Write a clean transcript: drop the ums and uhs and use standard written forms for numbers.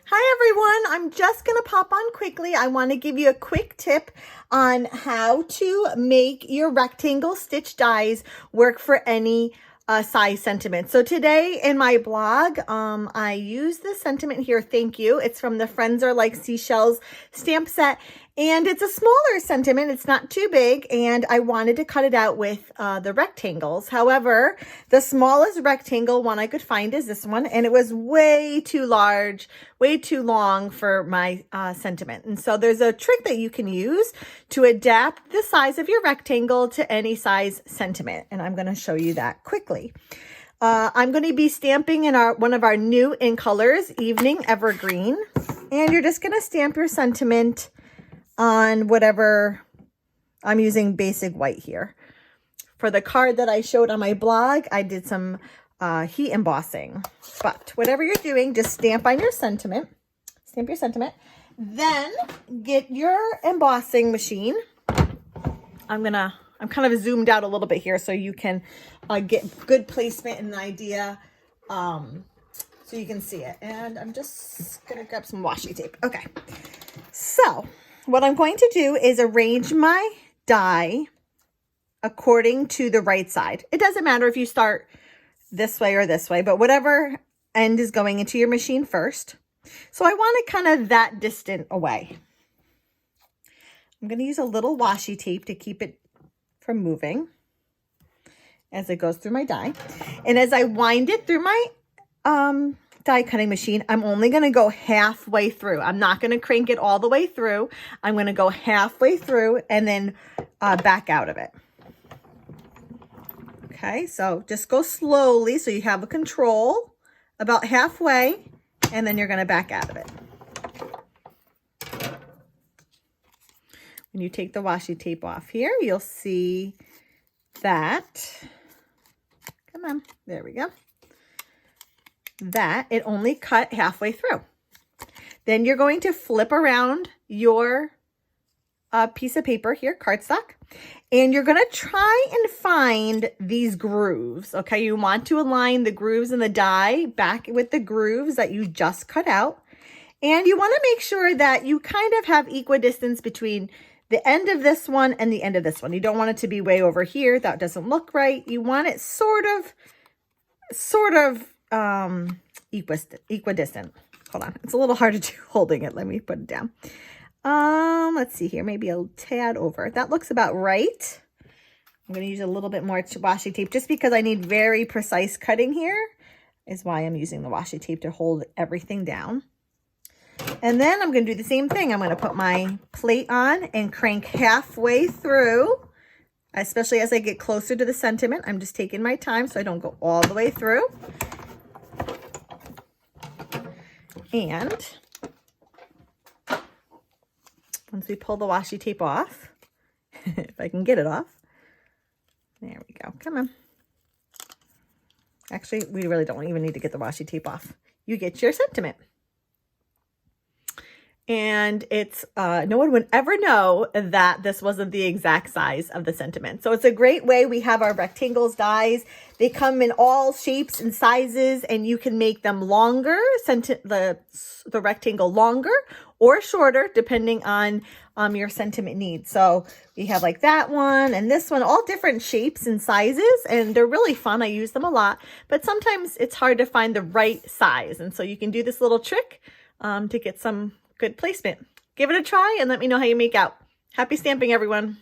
Hi everyone, I'm just going to pop on quickly. I want to give you a quick tip on how to make your rectangle stitch dies work for any size sentiment. So today in my blog, I use this sentiment here, thank you. It's from the Friends Are Like Seashells stamp set. And it's a smaller sentiment. It's not too big. And I wanted to cut it out with the rectangles. However, the smallest rectangle one I could find is this one. And it was way too large, way too long for my sentiment. And so there's a trick that you can use to adapt the size of your rectangle to any size sentiment. And I'm going to show you that quickly. I'm going to be stamping in one of our new in colors, Evening Evergreen. And you're just going to stamp your sentiment on whatever. I'm using basic white here. For the card that I showed on my blog, I did some heat embossing. But whatever you're doing, just stamp on your sentiment. Stamp your sentiment. Then get your embossing machine. I'm kind of zoomed out a little bit here so you can get good placement and an idea so you can see it. And I'm just going to grab some washi tape. Okay. So what I'm going to do is arrange my die according to the right side. It doesn't matter if you start this way or this way, but whatever end is going into your machine first. So I want it kind of that distant away. I'm going to use a little washi tape to keep it from moving as it goes through my die. And as I wind it through my die cutting machine, I'm only going to go halfway through. I'm not going to crank it all the way through. I'm going to go halfway through and then back out of it. Okay, so just go slowly so you have a control about halfway, and then you're going to back out of it. When you take the washi tape off here, you'll see that, come on, there we go, that it only cut halfway through. Then you're going to flip around your piece of paper here, cardstock, and you're going to try and find these grooves. Okay, you want to align the grooves in the die back with the grooves that you just cut out. And you want to make sure that you kind of have equidistance between the end of this one and the end of this one. You don't want it to be way over here. That doesn't look right. You want it sort of equidistant. Hold on. It's a little hard to do holding it. Let me put it down. Let's see here. Maybe a tad over. That looks about right. I'm going to use a little bit more washi tape just because I need very precise cutting here is why I'm using the washi tape to hold everything down. And then I'm going to do the same thing. I'm going to put my plate on and crank halfway through, especially as I get closer to the sentiment. I'm just taking my time so I don't go all the way through. And once we pull the washi tape off, if I can get it off, there we go. Come on. Actually, we really don't even need to get the washi tape off. You get your sentiment. And it's, no one would ever know that this wasn't the exact size of the sentiment. So it's a great way. We have our rectangles dies. They come in all shapes and sizes, and you can make them longer, the rectangle longer or shorter, depending on your sentiment needs. So we have like that one and this one, all different shapes and sizes, and they're really fun. I use them a lot, but sometimes it's hard to find the right size. And so you can do this little trick to get some good placement. Give it a try and let me know how you make out. Happy stamping, everyone.